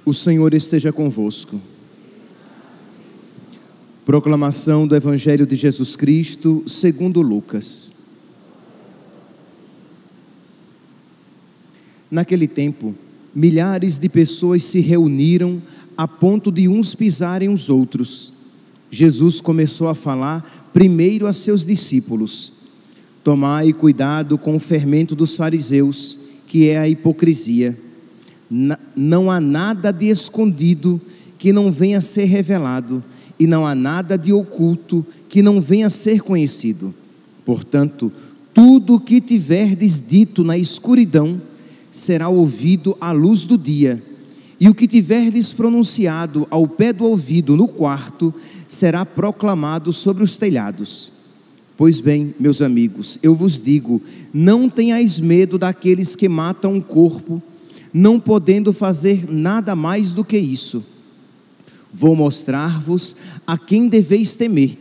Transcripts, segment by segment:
O Senhor esteja convosco. Proclamação do Evangelho de Jesus Cristo segundo Lucas. Naquele tempo, milhares de pessoas se reuniram a ponto de uns pisarem os outros. Jesus começou a falar primeiro a seus discípulos: tomai cuidado com o fermento dos fariseus, que é a hipocrisia. Não há nada de escondido que não venha a ser revelado, e não há nada de oculto que não venha a ser conhecido. Portanto, tudo o que tiverdes dito na escuridão será ouvido à luz do dia, e o que tiverdes pronunciado ao pé do ouvido no quarto será proclamado sobre os telhados. Pois bem, meus amigos, eu vos digo, não tenhais medo daqueles que matam o corpo, não podendo fazer nada mais do que isso. Vou mostrar-vos a quem deveis temer.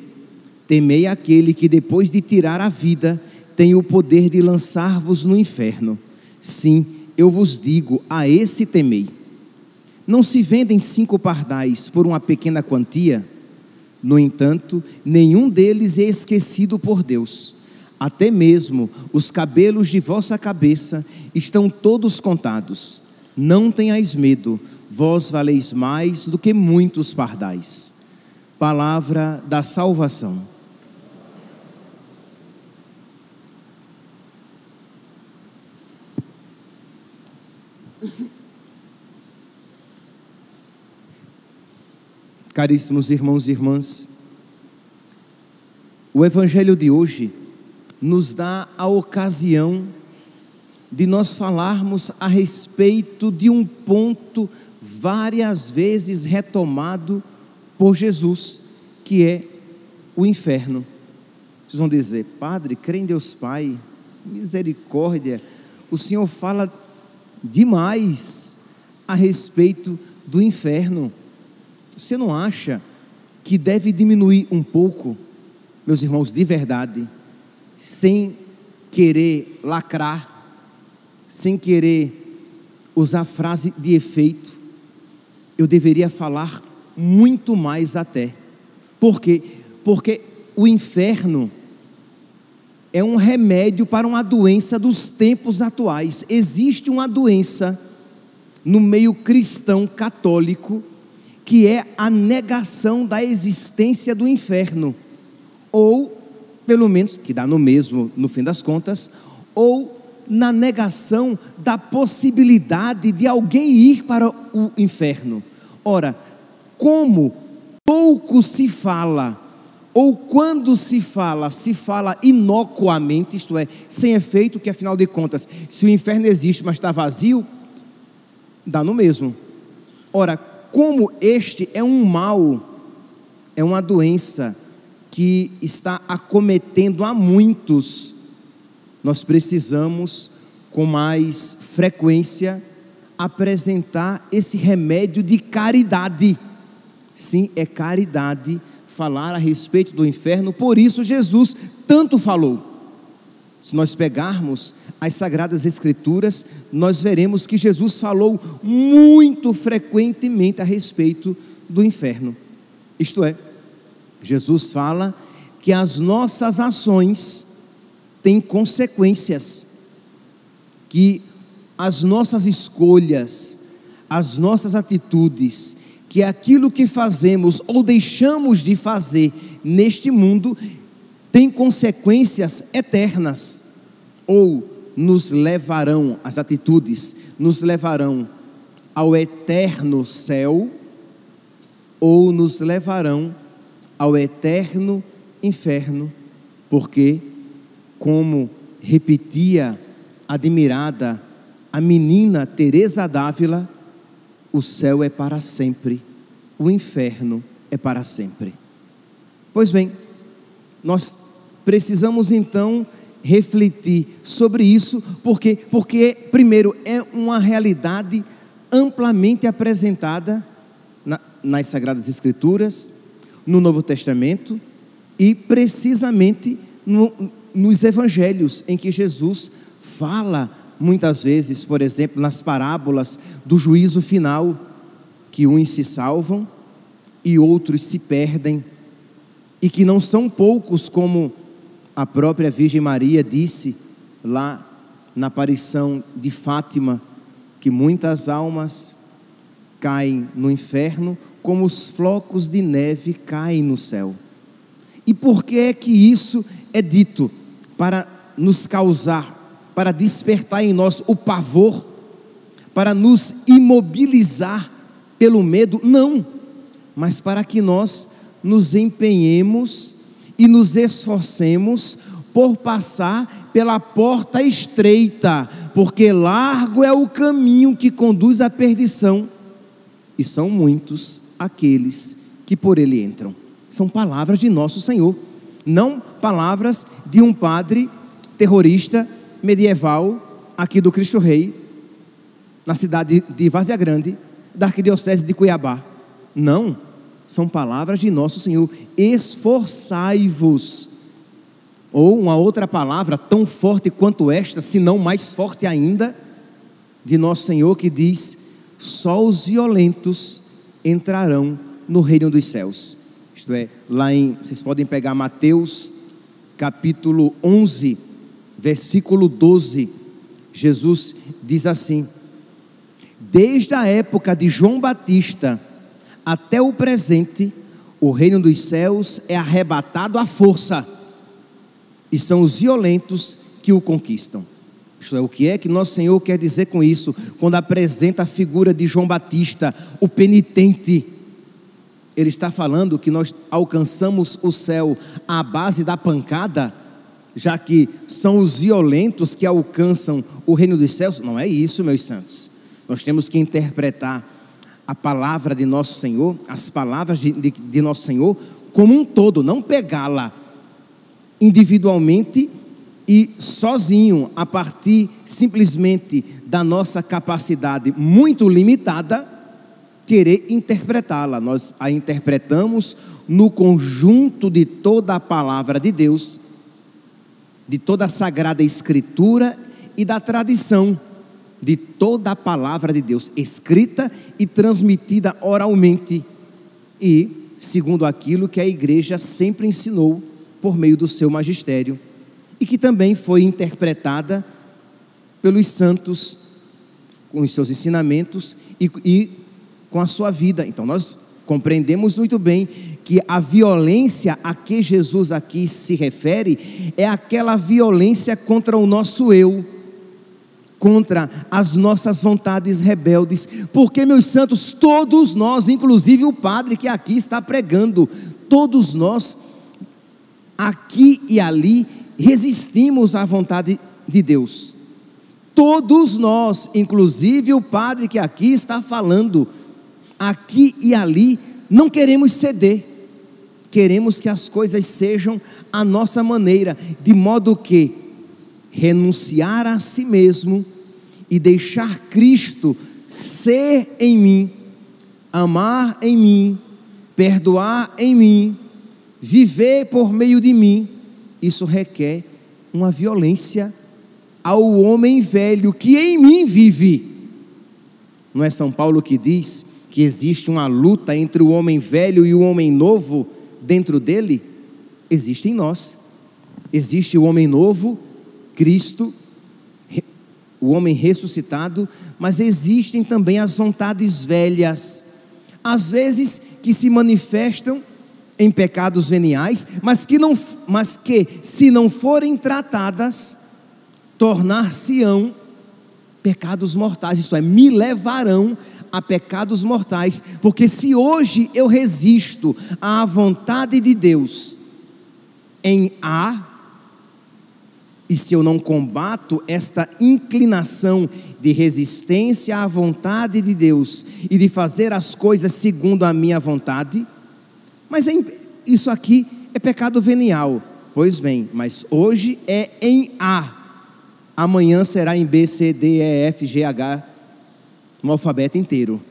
Temei aquele que depois de tirar a vida, tem o poder de lançar-vos no inferno. Sim, eu vos digo, a esse temei. Não se vendem 5 pardais por uma pequena quantia? No entanto, nenhum deles é esquecido por Deus. Até mesmo os cabelos de vossa cabeça estão todos contados. Não tenhais medo, vós valeis mais do que muitos pardais. Palavra da salvação. Caríssimos irmãos e irmãs, o Evangelho de hoje nos dá a ocasião de nós falarmos a respeito de um ponto várias vezes retomado por Jesus, que é o inferno. Vocês vão dizer: Padre, crê em Deus Pai, misericórdia, o Senhor fala demais a respeito do inferno. Você não acha que deve diminuir um pouco, meus irmãos, de verdade, sem querer lacrar, sem querer usar frase de efeito? Eu deveria falar muito mais até. Por quê? Porque o inferno é um remédio para uma doença dos tempos atuais. Existe uma doença no meio cristão católico, que é a negação da existência do inferno, ou pelo menos, que dá no mesmo no fim das contas, ou na negação da possibilidade de alguém ir para o inferno. Ora, como pouco se fala, ou quando se fala inocuamente, isto é, sem efeito, que afinal de contas, se o inferno existe, mas está vazio, dá no mesmo. Ora, como este é um mal, é uma doença que está acometendo a muitos, nós precisamos com mais frequência apresentar esse remédio de caridade. Sim, é caridade falar a respeito do inferno, por isso Jesus tanto falou. Se nós pegarmos as Sagradas Escrituras, nós veremos que Jesus falou muito frequentemente a respeito do inferno. Isto é, Jesus fala que as nossas ações têm consequências, que as nossas escolhas, as nossas atitudes, que aquilo que fazemos ou deixamos de fazer neste mundo tem consequências eternas, ou nos levarão, as atitudes nos levarão ao eterno céu, ou nos levarão ao eterno inferno, porque, como repetia admirada a menina Teresa d'Ávila, o céu é para sempre, o inferno é para sempre. Pois bem, nós precisamos então refletir sobre isso, porque primeiro é uma realidade amplamente apresentada nas Sagradas Escrituras, no Novo Testamento e precisamente nos Evangelhos, em que Jesus fala muitas vezes, por exemplo, nas parábolas do juízo final, que uns se salvam e outros se perdem, e que não são poucos, como a própria Virgem Maria disse lá na aparição de Fátima, que muitas almas caem no inferno como os flocos de neve caem no céu. E por que é que isso é dito? Para nos causar, para despertar em nós o pavor, para nos imobilizar pelo medo? Não, mas para que nós nos empenhemos e nos esforcemos por passar pela porta estreita, porque largo é o caminho que conduz à perdição, e são muitos aqueles que por ele entram. São palavras de nosso Senhor, não palavras de um padre terrorista medieval aqui do Cristo Rei, na cidade de Várzea Grande, da arquidiocese de Cuiabá. Não, são palavras de nosso Senhor. Esforçai-vos. Ou uma outra palavra tão forte quanto esta, se não mais forte ainda, de nosso Senhor, que diz: só os violentos entrarão no reino dos céus. Isto é, vocês podem pegar Mateus capítulo 11, versículo 12. Jesus diz assim: desde a época de João Batista até o presente, o reino dos céus é arrebatado à força, e são os violentos que o conquistam. Isto é, o que é que nosso Senhor quer dizer com isso, quando apresenta a figura de João Batista, o penitente? Ele está falando que nós alcançamos o céu à base da pancada, já que são os violentos que alcançam o reino dos céus? Não é isso, meus santos. Nós temos que interpretar a palavra de nosso Senhor, as palavras de nosso Senhor como um todo, não pegá-la individualmente e sozinho, a partir simplesmente da nossa capacidade muito limitada, querer interpretá-la. Nós a interpretamos no conjunto de toda a palavra de Deus, de toda a Sagrada Escritura e da tradição de toda a palavra de Deus, escrita e transmitida oralmente, e segundo aquilo que a igreja sempre ensinou por meio do seu magistério, e que também foi interpretada pelos santos com os seus ensinamentos e com a sua vida. Então nós compreendemos muito bem que a violência a que Jesus aqui se refere é aquela violência contra o nosso eu, contra as nossas vontades rebeldes, porque, meus santos, todos nós, inclusive o padre que aqui está pregando, todos nós, aqui e ali, resistimos à vontade de Deus. Todos nós, inclusive o padre que aqui está falando, aqui e ali, não queremos ceder, queremos que as coisas sejam à nossa maneira, de modo que renunciar a si mesmo e deixar Cristo ser em mim, amar em mim, perdoar em mim, viver por meio de mim, isso requer uma violência ao homem velho que em mim vive. Não é São Paulo que diz que existe uma luta entre o homem velho e o homem novo dentro dele? Existe em nós. Existe o homem novo, Cristo, o homem ressuscitado, mas existem também as vontades velhas, às vezes que se manifestam em pecados veniais, mas que se não forem tratadas, tornar-se-ão pecados mortais, isto é, me levarão a pecados mortais, porque se hoje eu resisto à vontade de Deus em A, e se eu não combato esta inclinação de resistência à vontade de Deus e de fazer as coisas segundo a minha vontade, mas isso aqui é pecado venial. Pois bem, mas hoje é em A, amanhã será em B, C, D, E, F, G, H, no alfabeto inteiro,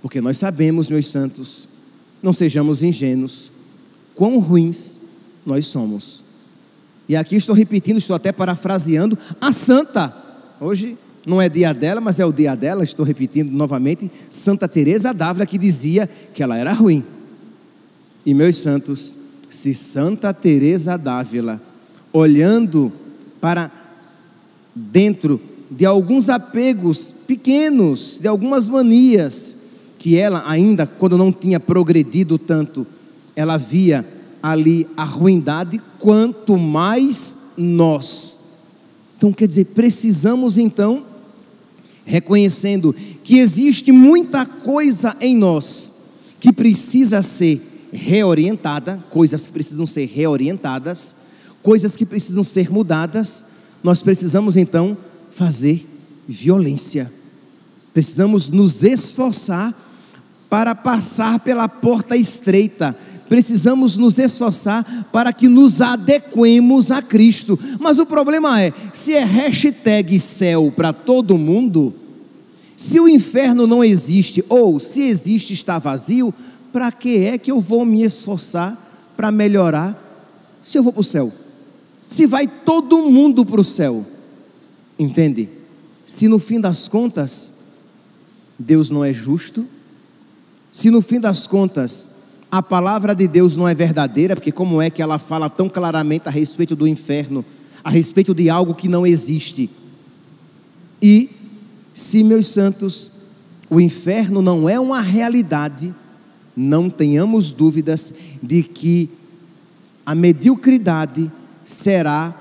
porque nós sabemos, meus santos, não sejamos ingênuos, quão ruins nós somos. E aqui estou repetindo, estou até parafraseando a santa. Hoje Não é dia dela, mas é o dia dela, estou repetindo novamente, Santa Teresa d'Ávila, que dizia que ela era ruim. E meus santos, se Santa Teresa d'Ávila, olhando para dentro de alguns apegos pequenos, de algumas manias, que ela ainda, quando não tinha progredido tanto, ela via ali a ruindade, quanto mais nós. Então quer dizer, precisamos então, reconhecendo que existe muita coisa em nós que precisa ser reorientada, coisas que precisam ser reorientadas, coisas que precisam ser mudadas. Nós precisamos então fazer violência, precisamos nos esforçar para passar pela porta estreita, precisamos nos esforçar para que nos adequemos a Cristo. Mas o problema é, se é hashtag céu para todo mundo, se o inferno não existe, ou se existe está vazio, para que é que eu vou me esforçar para melhorar, se eu vou para o céu? Se vai todo mundo para o céu, entende? Se no fim das contas, Deus não é justo, se no fim das contas, a palavra de Deus não é verdadeira, porque como é que ela fala tão claramente a respeito do inferno, a respeito de algo que não existe? E se, meus santos, o inferno não é uma realidade, não tenhamos dúvidas de que a mediocridade será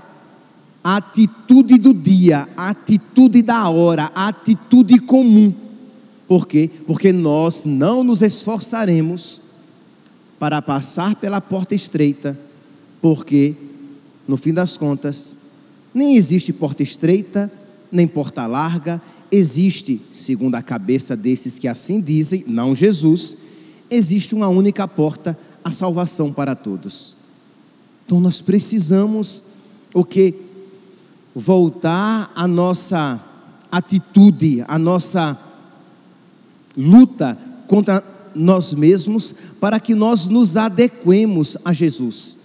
a atitude do dia, a atitude da hora, a atitude comum. Por quê? Porque nós não nos esforçaremos para passar pela porta estreita, porque, no fim das contas, nem existe porta estreita, nem porta larga. Existe, segundo a cabeça desses que assim dizem, não Jesus, existe uma única porta, a salvação para todos. Então nós precisamos voltar a nossa atitude, a nossa luta contra nós mesmos, para que nós nos adequemos a Jesus,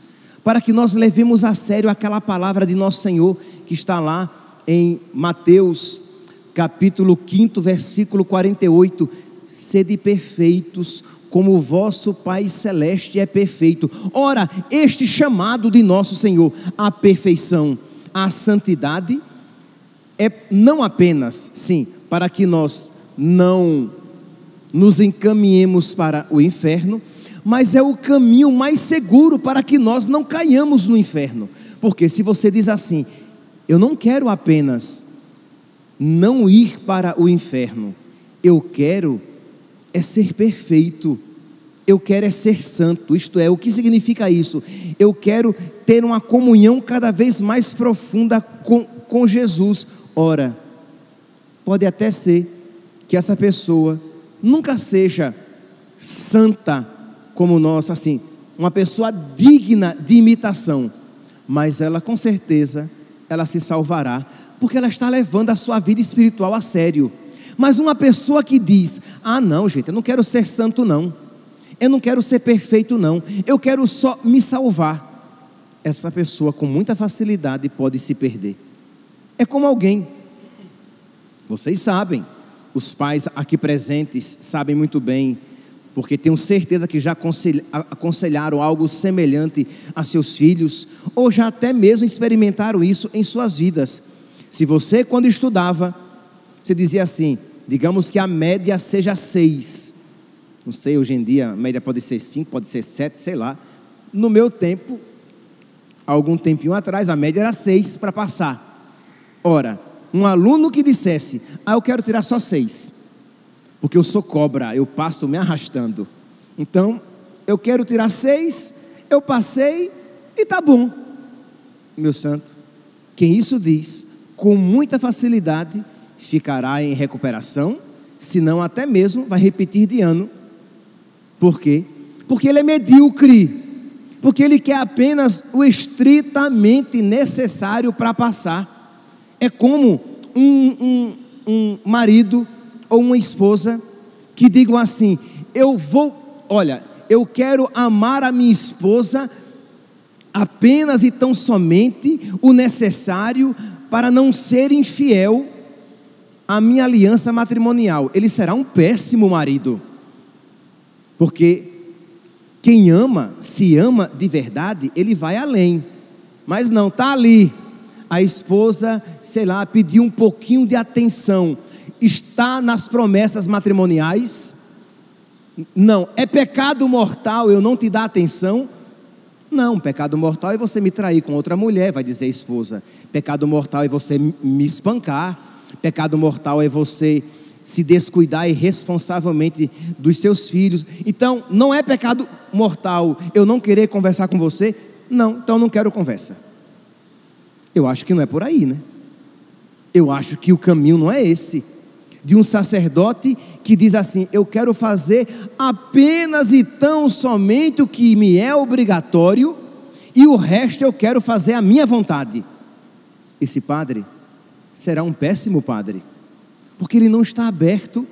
para que nós levemos a sério aquela palavra de nosso Senhor, que está lá em Mateus capítulo 5, versículo 48, sede perfeitos, como o vosso Pai Celeste é perfeito. Ora, este chamado de nosso Senhor à perfeição, à santidade, é não apenas, sim, para que nós não nos encaminhemos para o inferno, mas é o caminho mais seguro para que nós não caiamos no inferno. Porque se você diz assim, eu não quero apenas não ir para o inferno, eu quero é ser perfeito, eu quero é ser santo. Isto é, o que significa isso? Eu quero ter uma comunhão cada vez mais profunda com Jesus. Ora, pode até ser que essa pessoa nunca seja santa como nós, assim, uma pessoa digna de imitação, mas ela com certeza, ela se salvará, porque ela está levando a sua vida espiritual a sério. Mas uma pessoa que diz, não gente, eu não quero ser santo não, eu não quero ser perfeito não, eu quero só me salvar, essa pessoa com muita facilidade pode se perder. É como alguém, vocês sabem, os pais aqui presentes sabem muito bem, porque tenho certeza que já aconselharam algo semelhante a seus filhos, ou já até mesmo experimentaram isso em suas vidas. Se você, quando estudava, você dizia assim, digamos que a média seja 6, não sei, hoje em dia a média pode ser 5, pode ser 7, sei lá. No meu tempo, algum tempinho atrás, a média era 6 para passar. Ora, um aluno que dissesse, eu quero tirar só 6, porque eu sou cobra, eu passo me arrastando, então eu quero tirar 6, eu passei e tá bom. Meu santo, quem isso diz, com muita facilidade ficará em recuperação, se não até mesmo vai repetir de ano. Por quê? Porque ele é medíocre, porque ele quer apenas o estritamente necessário para passar. É como um marido ou uma esposa que digam assim, eu quero amar a minha esposa apenas e tão somente o necessário para não ser infiel a minha aliança matrimonial, ele será um péssimo marido. Porque quem ama, se ama de verdade, ele vai além. Mas não, está ali. A esposa, sei lá, pediu um pouquinho de atenção. Está nas promessas matrimoniais? Não. É pecado mortal eu não te dar atenção? Não, pecado mortal é você me trair com outra mulher, vai dizer a esposa. Pecado mortal é você me espancar. Pecado mortal é você se descuidar irresponsavelmente dos seus filhos. Então, não é pecado mortal eu não querer conversar com você? Não, então não quero conversa. Eu acho que não é por aí, né? Eu acho que o caminho não é esse. De um sacerdote que diz assim: eu quero fazer apenas e tão somente o que me é obrigatório, e o resto eu quero fazer a minha vontade. Esse padre será um péssimo padre, porque ele não está aberto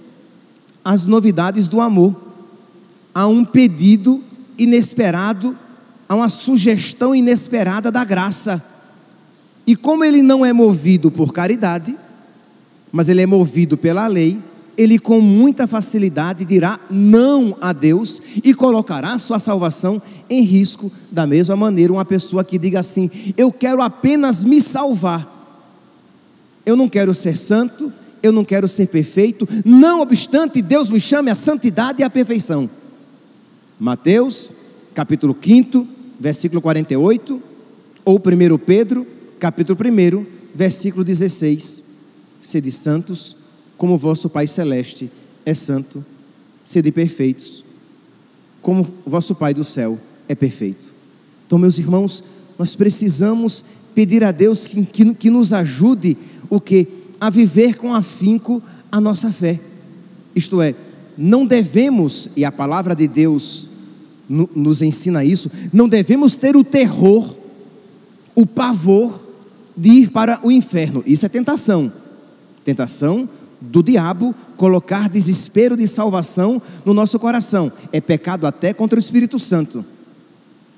às novidades do amor, a um pedido inesperado, a uma sugestão inesperada da graça. E como ele não é movido por caridade, mas ele é movido pela lei, ele com muita facilidade dirá não a Deus e colocará sua salvação em risco. Da mesma maneira, uma pessoa que diga assim: eu quero apenas me salvar, eu não quero ser santo, eu não quero ser perfeito, não obstante Deus me chame à santidade e à perfeição. Mateus capítulo 5, versículo 48, ou 1 Pedro capítulo 1, versículo 16: sede santos, como vosso Pai Celeste é santo. Sede perfeitos, como vosso Pai do céu é perfeito. Então, meus irmãos, nós precisamos pedir a Deus que nos ajude o quê? A viver com afinco a nossa fé. Isto é, não devemos, e a palavra de Deus nos ensina isso, não devemos ter o terror, o pavor de ir para o inferno. Isso é tentação. Tentação do diabo colocar desespero de salvação no nosso coração. É pecado até contra o Espírito Santo.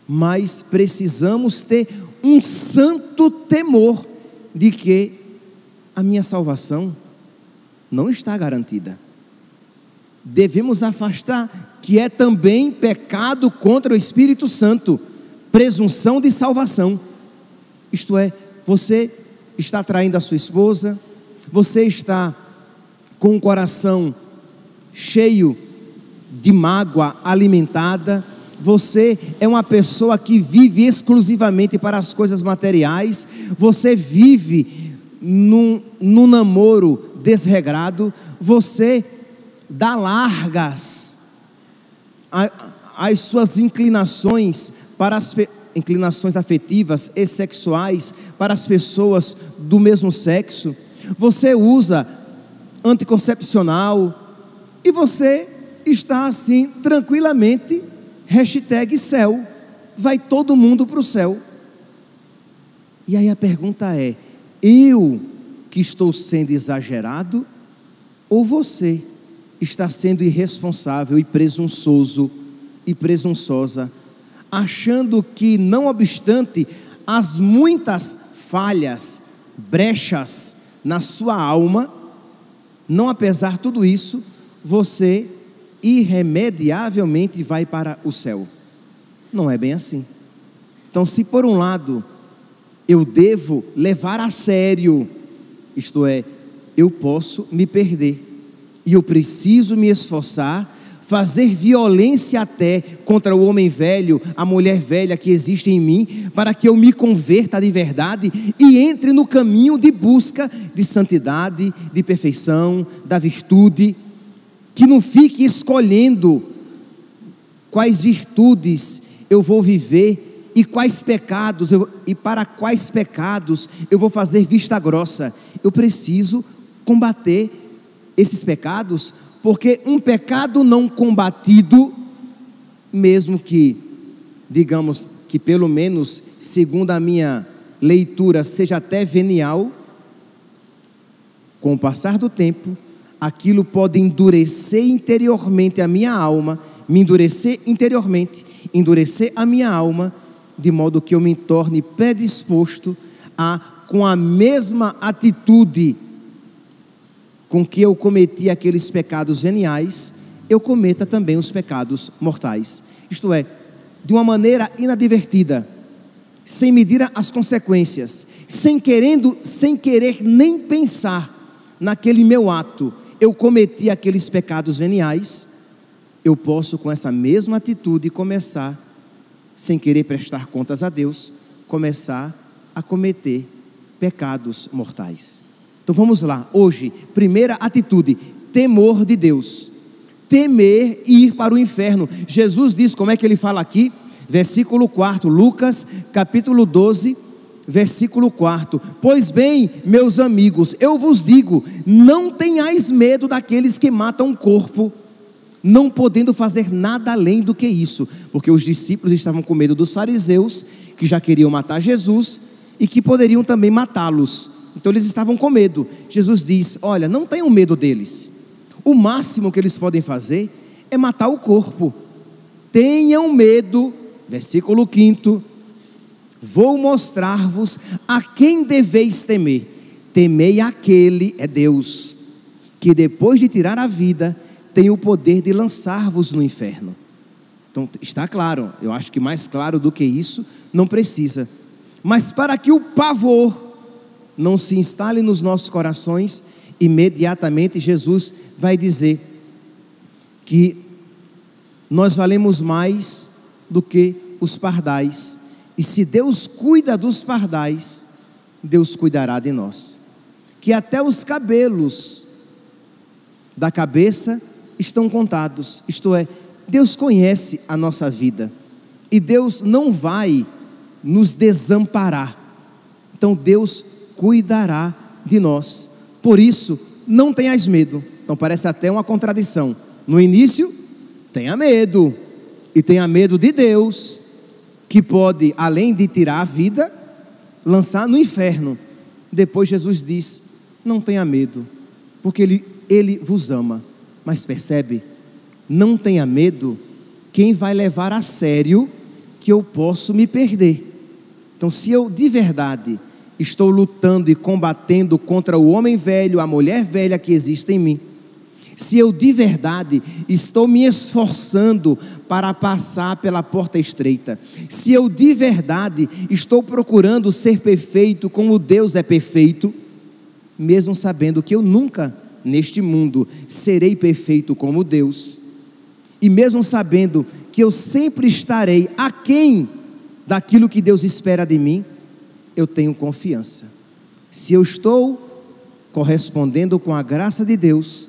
Mas precisamos ter um santo temor de que a minha salvação não está garantida. Devemos afastar que é também pecado contra o Espírito Santo, presunção de salvação. Isto é, você está traindo a sua esposa, você está com o coração cheio de mágoa alimentada, você é uma pessoa que vive exclusivamente para as coisas materiais, você vive num namoro desregrado, você dá largas às suas inclinações para as inclinações afetivas e sexuais para as pessoas do mesmo sexo, você usa anticoncepcional e você está assim tranquilamente, #céu, vai todo mundo para o céu. E aí a pergunta é: eu que estou sendo exagerado, ou você está sendo irresponsável e presunçoso e presunçosa, achando que, não obstante as muitas falhas, brechas na sua alma, não apesar de tudo isso, você irremediavelmente vai para o céu? Não é bem assim. Então, se por um lado eu devo levar a sério, isto é, eu posso me perder, e eu preciso me esforçar, fazer violência até contra o homem velho, a mulher velha que existe em mim, para que eu me converta de verdade e entre no caminho de busca de santidade, de perfeição, da virtude, que não fique escolhendo quais virtudes eu vou viver e quais pecados e para quais pecados eu vou fazer vista grossa. Eu preciso combater esses pecados, porque um pecado não combatido, mesmo que, digamos que pelo menos, segundo a minha leitura, seja até venial, com o passar do tempo, aquilo pode endurecer interiormente a minha alma, me endurecer interiormente, endurecer a minha alma, de modo que eu me torne predisposto a, com a mesma atitude com que eu cometi aqueles pecados veniais, eu cometa também os pecados mortais. Isto é, de uma maneira inadvertida, sem medir as consequências, sem querer nem pensar naquele meu ato, eu cometi aqueles pecados veniais, eu posso com essa mesma atitude começar, sem querer prestar contas a Deus, começar a cometer pecados mortais. Então vamos lá, hoje, primeira atitude, temor de Deus. Temer e ir para o inferno. Jesus diz, como é que ele fala aqui? Versículo 4, Lucas capítulo 12, versículo 4. Pois bem, meus amigos, eu vos digo, não tenhais medo daqueles que matam o corpo, não podendo fazer nada além do que isso, porque os discípulos estavam com medo dos fariseus, que já queriam matar Jesus, e que poderiam também matá-los, então eles estavam com medo. Jesus diz, olha, não tenham medo deles, o máximo que eles podem fazer é matar o corpo, tenham medo, versículo 5, vou mostrar-vos a quem deveis temer, temei aquele, é Deus, que depois de tirar a vida, tem o poder de lançar-vos no inferno. Então está claro, eu acho que mais claro do que isso, não precisa. Mas para que o pavor não se instale nos nossos corações, imediatamente Jesus vai dizer que nós valemos mais do que os pardais, e se Deus cuida dos pardais, Deus cuidará de nós, que até os cabelos da cabeça estão contados, isto é, Deus conhece a nossa vida, e Deus não vai nos desamparar, então Deus cuidará de nós, por isso, não tenhais medo. Então parece até uma contradição, no início, tenha medo, e tenha medo de Deus, que pode, além de tirar a vida, lançar no inferno. Depois Jesus diz, não tenha medo, porque Ele vos ama. Mas percebe, não tenha medo, quem vai levar a sério que eu posso me perder. Então se eu de verdade estou lutando e combatendo contra o homem velho, a mulher velha que existe em mim, se eu de verdade estou me esforçando para passar pela porta estreita, se eu de verdade estou procurando ser perfeito como Deus é perfeito, mesmo sabendo que eu nunca neste mundo serei perfeito como Deus, e mesmo sabendo que eu sempre estarei aquém daquilo que Deus espera de mim, eu tenho confiança. Se eu estou correspondendo com a graça de Deus,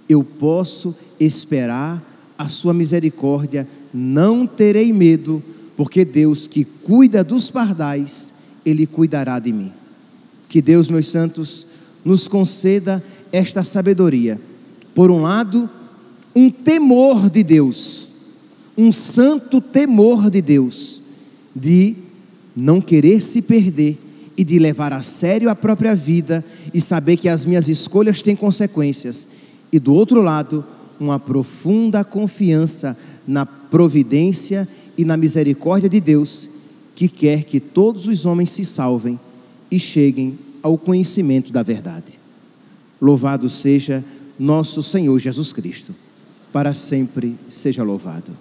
eu posso esperar a sua misericórdia, não terei medo, porque Deus que cuida dos pardais, Ele cuidará de mim. Que Deus, meus santos, nos conceda esta sabedoria. Por um lado, um temor de Deus, um santo temor de Deus, de não querer se perder e de levar a sério a própria vida e saber que as minhas escolhas têm consequências. E do outro lado, uma profunda confiança na providência e na misericórdia de Deus, que quer que todos os homens se salvem e cheguem ao conhecimento da verdade. Louvado seja nosso Senhor Jesus Cristo, para sempre seja louvado.